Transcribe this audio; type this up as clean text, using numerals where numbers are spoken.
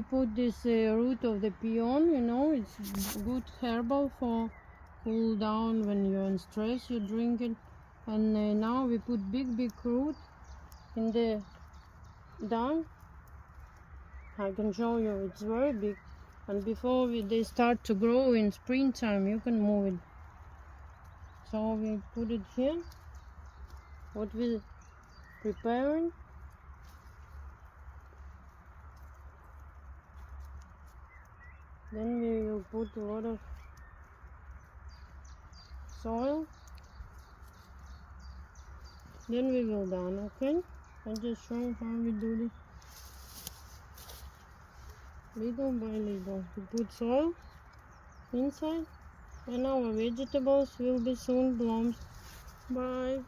we put this root of the peon, you know, it's good herbal for cool down when you're in stress, you drink it. And now we put big root in the down. I can show you, it's very big. And before they start to grow in springtime, you can move it. So we put it here, what we're preparing. Then we will put a lot of soil. Then we will done, okay? I just show how we do this. Little by little. We put soil inside and our vegetables will be soon bloomed. Bye.